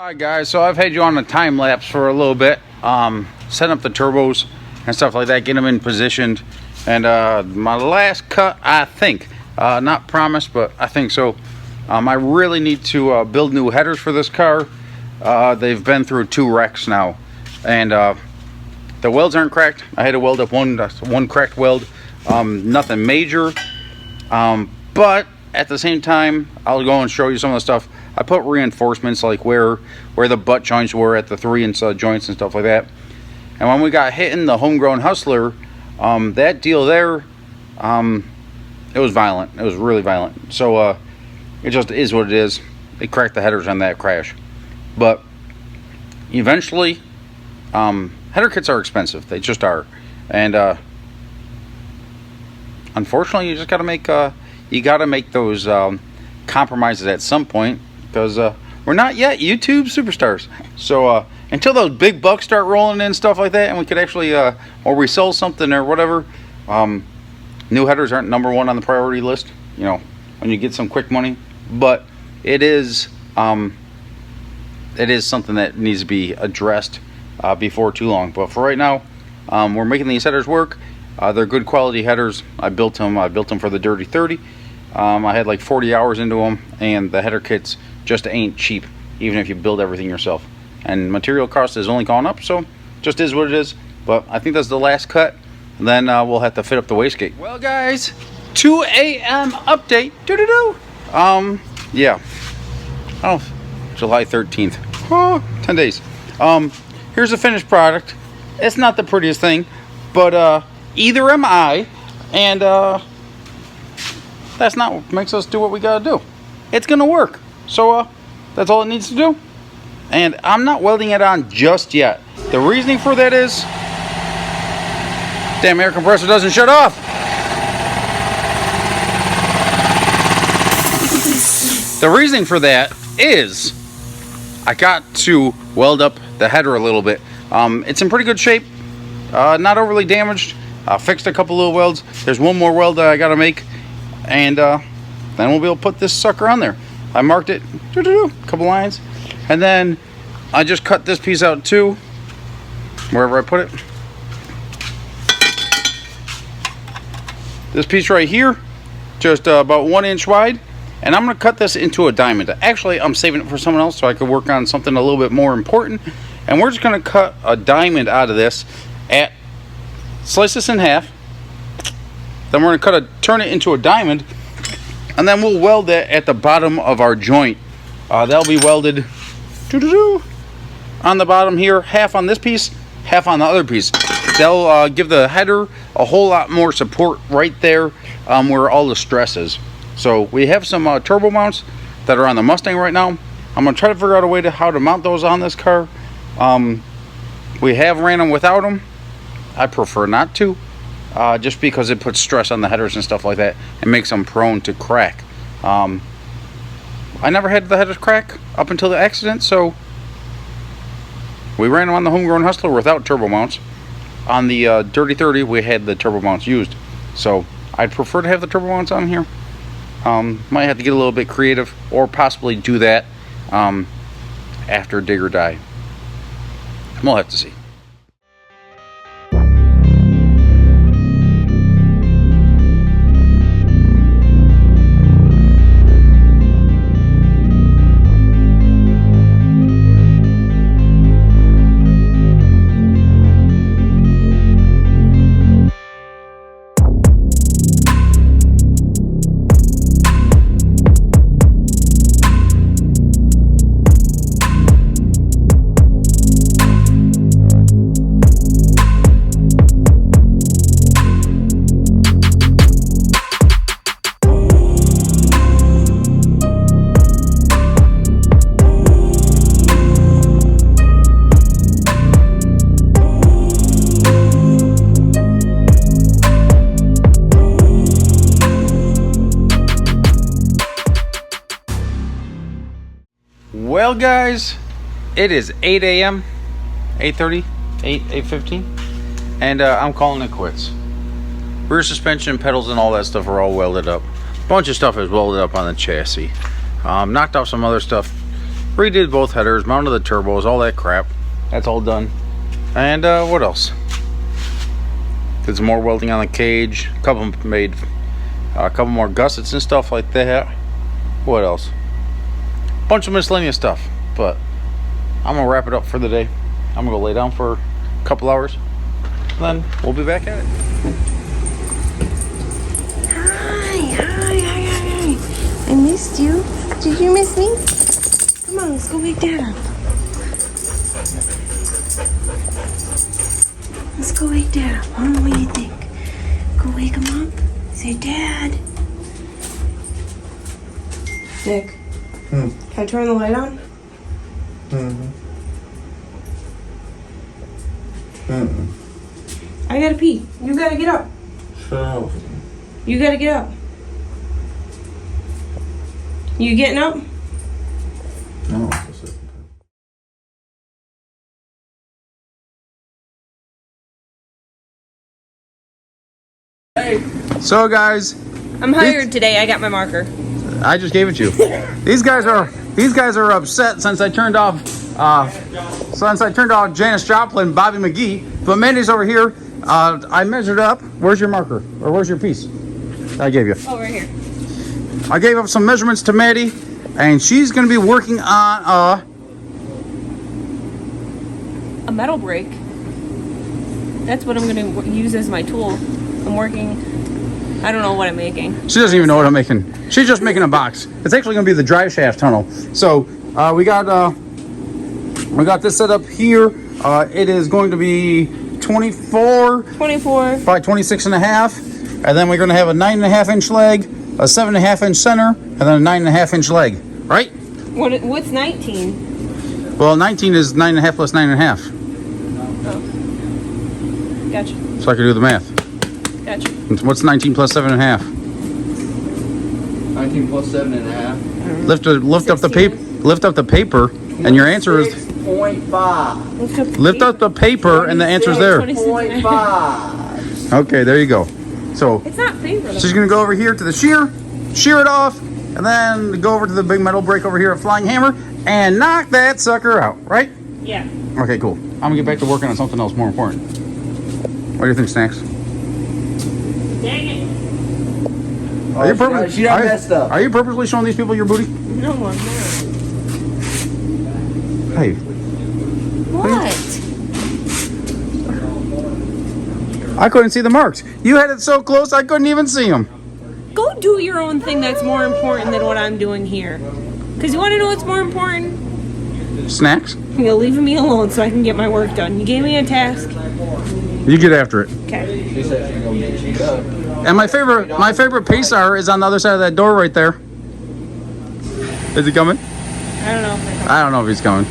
Alright guys, so I've had you on a time lapse for a little bit, setting up the turbos and stuff like that, getting them in positioned, and my last cut, I think, not promised, but I think so, I really need to build new headers for this car. They've been through 2 wrecks now, and the welds aren't cracked. I had to weld up one cracked weld, nothing major, but at the same time, I'll go and show you some of the stuff. I put reinforcements like where the butt joints were at the 3-inch joints and stuff like that. And when we got hit in the homegrown Hustler, that deal there, it was violent. It was really violent. So it just is what it is. They cracked the headers on that crash. But eventually, header kits are expensive. They just are. And unfortunately, you just got to make those compromises at some point, because we're not yet YouTube superstars. So until those big bucks start rolling in, stuff like that, and we could actually or we sell something or whatever, new headers aren't #1 on the priority list, you know, when you get some quick money. But it is something that needs to be addressed before too long. But for right now, we're making these headers work. They're good quality headers. I built them for the Dirty 30. I had like 40 hours into them, and the header kits just ain't cheap, even if you build everything yourself. And material cost has only gone up, so just is what it is. But I think that's the last cut, and then we'll have to fit up the wastegate. Well guys, 2 a.m. update. Yeah. Oh, July 13th. Oh, 10 days. Here's the finished product. It's not the prettiest thing, but either am I, and that's not what makes us do what we gotta do. It's gonna work. So that's all it needs to do. And I'm not welding it on just yet. The reasoning for that is, damn air compressor doesn't shut off. The reasoning for that is I got to weld up the header a little bit. It's in pretty good shape, not overly damaged. I fixed a couple little welds. There's one more weld that I gotta make, and then we'll be able to put this sucker on there. I marked it, a couple lines, and then I just cut this piece out too, wherever I put it. This piece right here, just about 1 inch wide, and I'm gonna cut this into a diamond. Actually, I'm saving it for someone else so I could work on something a little bit more important, and we're just gonna cut a diamond out of this. Slice this in half, then we're gonna turn it into a diamond, and then we'll weld that at the bottom of our joint. That'll be welded on the bottom here, half on this piece, half on the other piece. They'll give the header a whole lot more support right there where all the stress is. So we have some turbo mounts that are on the Mustang right now. I'm gonna try to figure out a way to how to mount those on this car. We have ran them without them. I prefer not to, just because it puts stress on the headers and stuff like that and makes them prone to crack. I never had the headers crack up until the accident, so we ran them on the homegrown Hustler without turbo mounts. On the Dirty 30, we had the turbo mounts used, so I'd prefer to have the turbo mounts on here. Might have to get a little bit creative, or possibly do that after dig or die. We'll have to see. Well guys, it is 8 a.m. 8:30, 8:15, and I'm calling it quits. Rear suspension, pedals, and all that stuff are all welded up. A bunch of stuff is welded up on the chassis. Knocked off some other stuff redid both headers, mounted the turbos, all that crap. That's all done. And what else? Did some more welding on the cage. Made a couple more gussets and stuff like that. What else? Bunch of miscellaneous stuff. But I'm gonna wrap it up for the day. I'm gonna go lay down for a couple hours. Then we'll be back at it. Hi. I missed you. Did you miss me? Come on, let's go wake Dad up. Let's go wake Dad up. Huh? What do you think? Go wake him up. Say, Dad. Nick. Can I turn the light on? I gotta pee. You gotta get up. Sure. You gotta get up. You getting up? No. So guys, I'm hired today. I got my marker. I just gave it to you. These guys are upset since I turned off Janis Joplin, Bobby McGee. But Mandy's over here. I measured up. Where's your marker? Or where's your piece? I gave you. Oh, right here. I gave up some measurements to Maddy, and she's going to be working on A metal brake. That's what I'm going to use as my tool. I'm working. I don't know what I'm making. She doesn't even know what I'm making. She's just making a box. It's actually going to be the drive shaft tunnel. So we got this set up here. It is going to be 24 by 26 and a half, and then we're going to have a 9.5 inch leg, a 7.5 inch center, and then a 9.5 inch leg. Right? What's 19? Well, 19 is 9.5 plus 9.5. Oh. Gotcha. So I can do the math. Gotcha. What's 19 plus 7.5? 19 plus 7.5. Lift up the paper. Lift up the paper, and your answer is 6.5. lift up the paper, and the answer's there. 6.5. Okay, there you go. So It's not paper. she's gonna go over here to the shear it off, and then go over to the big metal brake over here at Flying Hammer and knock that sucker out. Right? Yeah. Okay, cool. I'm gonna get back to working on something else more important. What do you think, Snacks? Dang it. Oh, she done messed up. Are you purposely showing these people your booty? No, I'm not. Hey. What? I couldn't see the marks. You had it so close I couldn't even see them. Go do your own thing that's more important than what I'm doing here. Because you want to know what's more important? Snacks? You're leaving me alone so I can get my work done. You gave me a task. You get after it. Okay. She said she's gonna get cheated up. And my favorite Pacer is on the other side of that door right there. Is he coming? I don't know. I don't know if he's coming.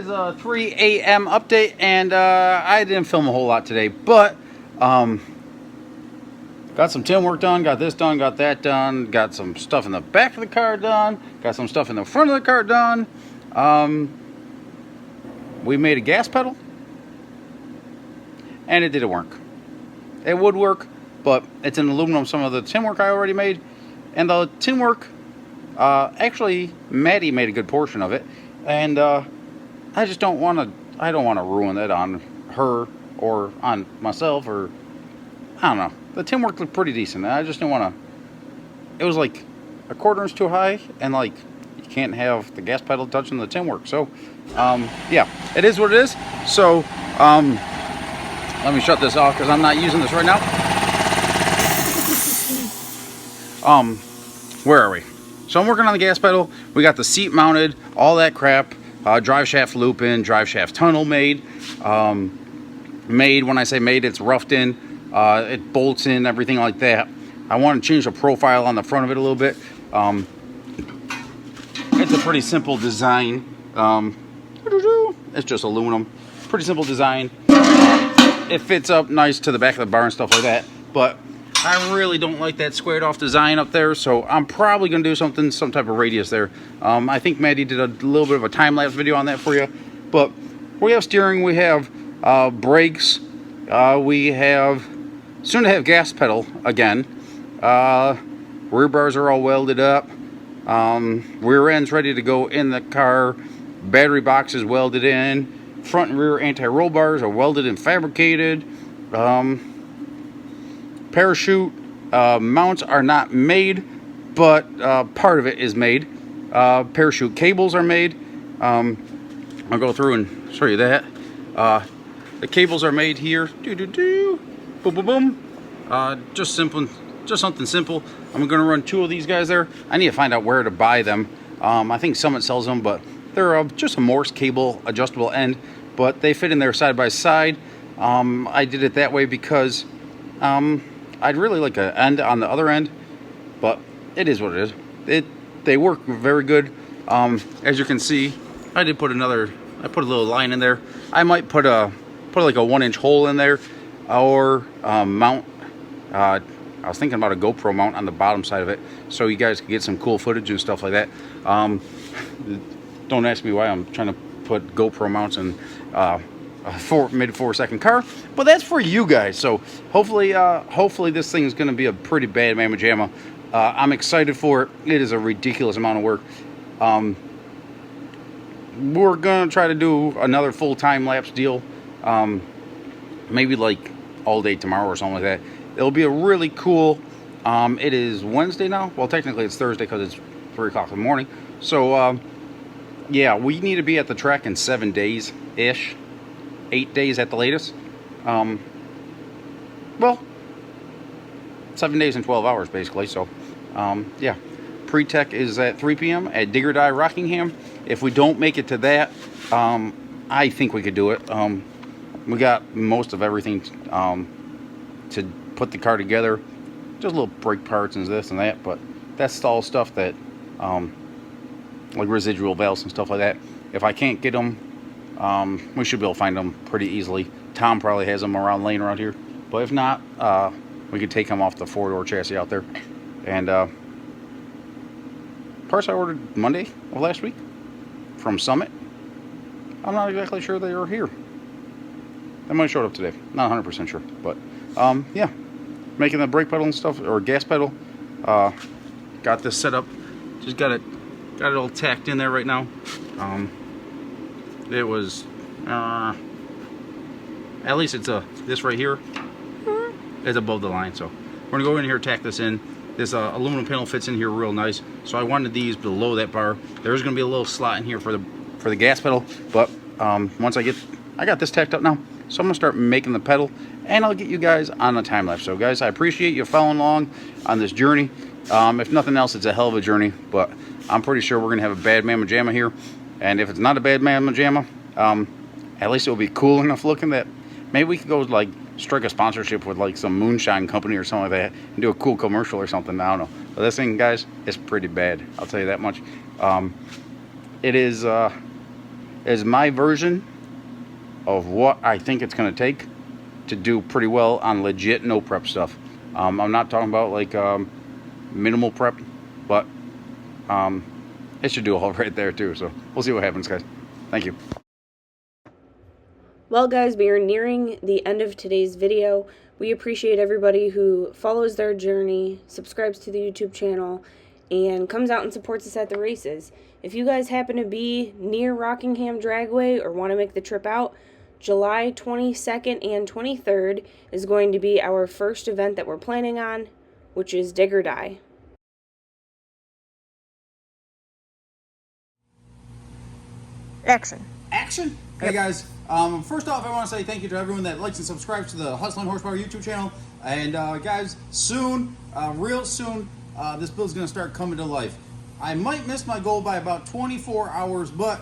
is a 3 a.m. update, and I didn't film a whole lot today, but got some tin work done, got this done, got that done, got some stuff in the back of the car done, got some stuff in the front of the car done. We made a gas pedal, and it didn't work. It would work, but it's in aluminum. Some of the tin work I already made, and the tin work, actually Maddy made a good portion of it, and I just don't want to. I don't want to ruin it on her or on myself, or I don't know. The tin work looked pretty decent, and I just didn't want to. It was like a quarter inch too high, and like you can't have the gas pedal touching the tin work. So, yeah, it is what it is. So, let me shut this off because I'm not using this right now. Where are we? So I'm working on the gas pedal. We got the seat mounted, all that crap. Drive shaft loop in, drive shaft tunnel made. Made, when I say made, it's roughed in. It bolts in, everything like that. I want to change the profile on the front of it a little bit. It's a pretty simple design. It's just aluminum. Pretty simple design. It fits up nice to the back of the bar and stuff like that. But I really don't like that squared off design up there, so I'm probably going to do something, some type of radius there. I think Maddy did a little bit of a time-lapse video on that for you. But we have steering, we have brakes, we have soon to have gas pedal again. Rear bars are all welded up. Rear end's ready to go in the car. Battery box is welded in. Front and rear anti-roll bars are welded and fabricated. Parachute mounts are not made, but part of it is made. Parachute cables are made. I'll go through and show you that. The cables are made here. Boom, boom, boom. Just simple, just something simple. I'm going to run 2 of these guys there. I need to find out where to buy them. I think Summit sells them, but they're just a Morse cable adjustable end, but they fit in there side by side. I did it that way because I'd really like an end on the other end, but it is what it is. They work very good. As you can see, I put a little line in there. I might put like a 1-inch hole in there, or mount. I was thinking about a GoPro mount on the bottom side of it, so you guys can get some cool footage and stuff like that. Don't ask me why I'm trying to put GoPro mounts in a mid 4-second car, but that's for you guys. So hopefully this thing is going to be a pretty bad mamma jamma. I'm excited for it. It is a ridiculous amount of work. We're gonna try to do another full time lapse deal, maybe like all day tomorrow or something like that. It'll be a really cool. It is Wednesday now. Well, technically it's Thursday because it's 3 o'clock in the morning. So yeah, we need to be at the track in 7 days ish. 8 days at the latest. Well, 7 days and 12 hours basically. So yeah, pre-tech is at 3 p.m. at Digger Die Rockingham. If we don't make it to that, I think we could do it. We got most of everything to put the car together. Just little brake parts and this and that, but that's all stuff that like residual valves and stuff like that. If I can't get them, we should be able to find them pretty easily. Tom probably has them laying around here, but if not, we could take them off the 4-door chassis out there. And parts I ordered Monday of last week from Summit, I'm not exactly sure they are here. They might have showed up today, not 100% sure, but yeah, making the brake pedal and stuff, or gas pedal. Got this set up, just got it all tacked in there right now. It was at least it's this right here is above the line, so we're gonna go in here, tack this in. This aluminum panel fits in here real nice, so I wanted these below that bar. There's gonna be a little slot in here for the gas pedal, but once I got this tacked up now, so I'm gonna start making the pedal, and I'll get you guys on a time lapse. So guys, I appreciate you following along on this journey. If nothing else, it's a hell of a journey, but I'm pretty sure we're gonna have a bad mamma jamma here. And if it's not a bad mamma jamma, at least it'll be cool enough looking that maybe we could go like strike a sponsorship with like some moonshine company or something like that and do a cool commercial or something. I don't know. But this thing, guys, is pretty bad. I'll tell you that much. It is is my version of what I think it's going to take to do pretty well on legit no prep stuff. I'm not talking about like minimal prep, but it should do all right there too. So we'll see what happens, guys. Thank you. Well, guys, we are nearing the end of today's video. We appreciate everybody who follows their journey, subscribes to the YouTube channel, and comes out and supports us at the races. If you guys happen to be near Rockingham Dragway or want to make the trip out, July 22nd and 23rd is going to be our first event that we're planning on, which is Dig or Die. Action. Action. Hey guys, first off I want to say thank you to everyone that likes and subscribes to the Hustlin Horsepower YouTube channel. And guys, soon, real soon, this build's going to start coming to life. I might miss my goal by about 24 hours, but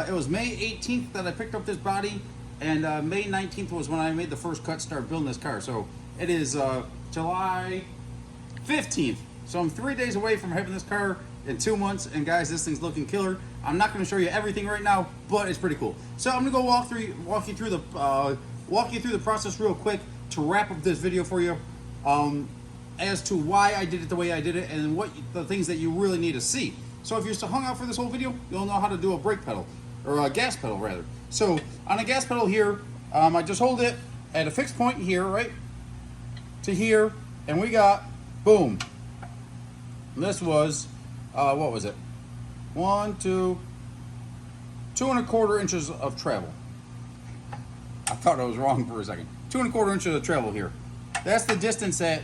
it was May 18th that I picked up this body, and May 19th was when I made the first cut, start building this car. So it is July 15th. So I'm 3 days away from having this car in 2 months, and guys, this thing's looking killer. I'm not going to show you everything right now, but it's pretty cool. So I'm going to go walk you through the process real quick to wrap up this video for you, as to why I did it the way I did it and what the things that you really need to see. So if you're still hung out for this whole video, you'll know how to do a brake pedal, or a gas pedal rather. So on a gas pedal here, I just hold it at a fixed point here, right to here, and we got boom. This was what was it? 2 1/4 inches of travel. I thought I was wrong for a second. 2 1/4 inches of travel here. That's the distance that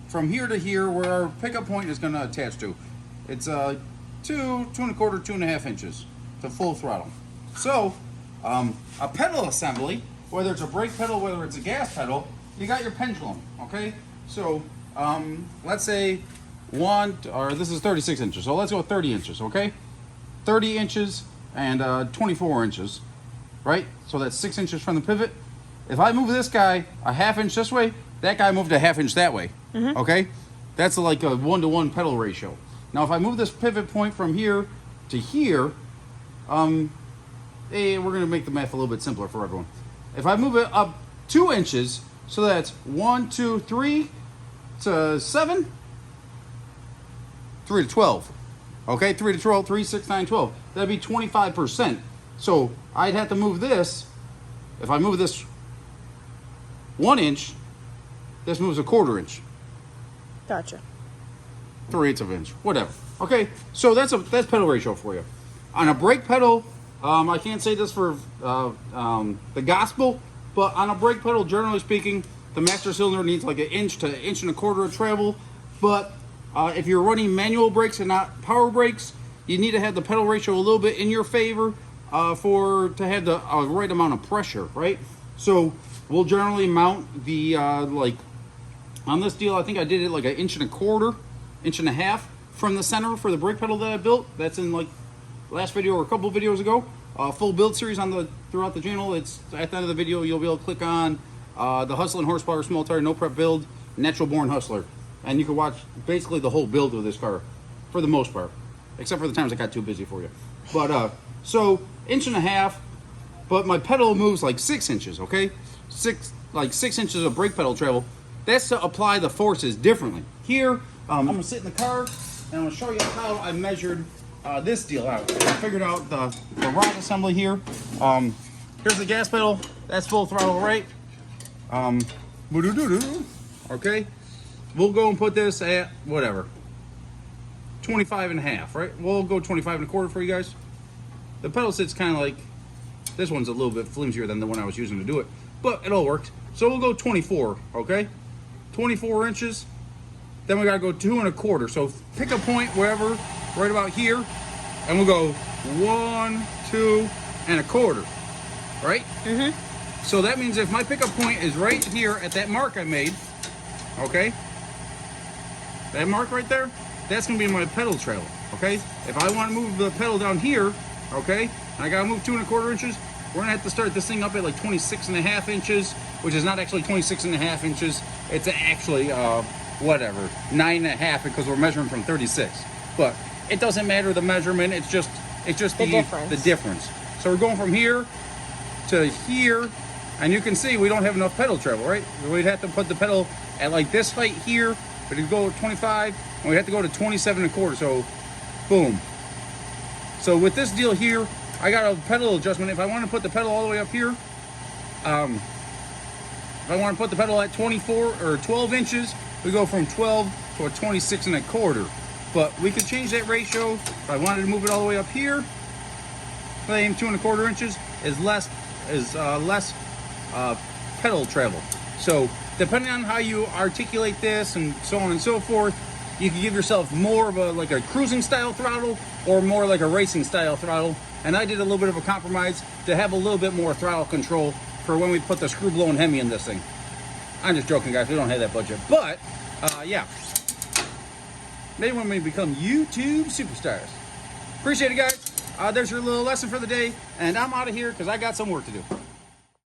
from here to here where our pickup point is going to attach to. It's 2 1/4, 2.5 inches to full throttle. So a pedal assembly, whether it's a brake pedal, whether it's a gas pedal, you got your pendulum. Okay, so let's say this is 36 inches, so let's go 30 inches. Okay, 30 inches and 24 inches, right? So that's 6 inches from the pivot. If I move this guy a 1/2 inch this way, that guy moved a 1/2 inch that way. Okay, that's like a 1-to-1 pedal ratio. Now if I move this pivot point from here to here, we're gonna make the math a little bit simpler for everyone. If I move it up 2 inches, so that's 1, 2, 3 to 7, 3 to 12. Okay, 3 to 12, 3, 6, 9, 12. That'd be 25%. So I'd have to move this. If I move this 1 inch, this moves a 1/4 inch. Gotcha. 3/8 of an inch, whatever. Okay, so that's pedal ratio for you. On a brake pedal, I can't say this for the gospel, but on a brake pedal, generally speaking, the master cylinder needs like 1 inch to 1.25 inches of travel. But if you're running manual brakes and not power brakes, you need to have the pedal ratio a little bit in your favor to have the right amount of pressure, right? So we'll generally mount the like on this deal, I think I did it like 1.25 inches, 1.5 inches from the center for the brake pedal that I built. That's in like last video or a couple videos ago. Full build series throughout the channel. It's at the end of the video. You'll be able to click on the Hustlin Horsepower Small Tire No Prep Build Natural Born Hustler, and you can watch basically the whole build of this car for the most part, except for the times I got too busy for you. But so 1.5 inches, but my pedal moves like 6 inches. Okay, 6 inches of brake pedal travel. That's to apply the forces differently. Here, I'm gonna sit in the car and I'm gonna show you how I measured this deal out. I figured out the rod assembly here. Here's the gas pedal. That's full throttle, right? Okay. We'll go and put this at whatever, 25.5, right? We'll go 25.25 for you guys. The pedal sits kind of like, this one's a little bit flimsier than the one I was using to do it, but it all worked. So we'll go 24, okay? 24 inches. Then we gotta go 2 1/4. So pick a point wherever, right about here, and we'll go 1, 2 1/4, right? So that means if my pickup point is right here at that mark I made, okay? That mark right there, that's gonna be my pedal travel, okay? If I wanna move the pedal down here, okay, and I gotta move 2 1/4 inches, we're gonna have to start this thing up at like 26.5 inches, which is not actually 26.5 inches. It's actually, whatever, 9.5, because we're measuring from 36. But it doesn't matter the measurement, it's just the difference. So we're going from here to here, and you can see we don't have enough pedal travel, right? We'd have to put the pedal at like this height here, but it'd go to 25, and we have to go to 27.25, so boom. So with this deal here, I got a pedal adjustment. If I want to put the pedal all the way up here, if I want to put the pedal at 24 or 12 inches, we go from 12 to a 26.25. But we could change that ratio. If I wanted to move it all the way up here, same 2.25 inches is less pedal travel. So depending on how you articulate this and so on and so forth, you can give yourself more of like a cruising style throttle or more like a racing style throttle. And I did a little bit of a compromise to have a little bit more throttle control for when we put the screw blowing Hemi in this thing. I'm just joking, guys. We don't have that budget. But yeah, maybe when we become YouTube superstars. Appreciate it, guys. There's your little lesson for the day, and I'm out of here because I got some work to do.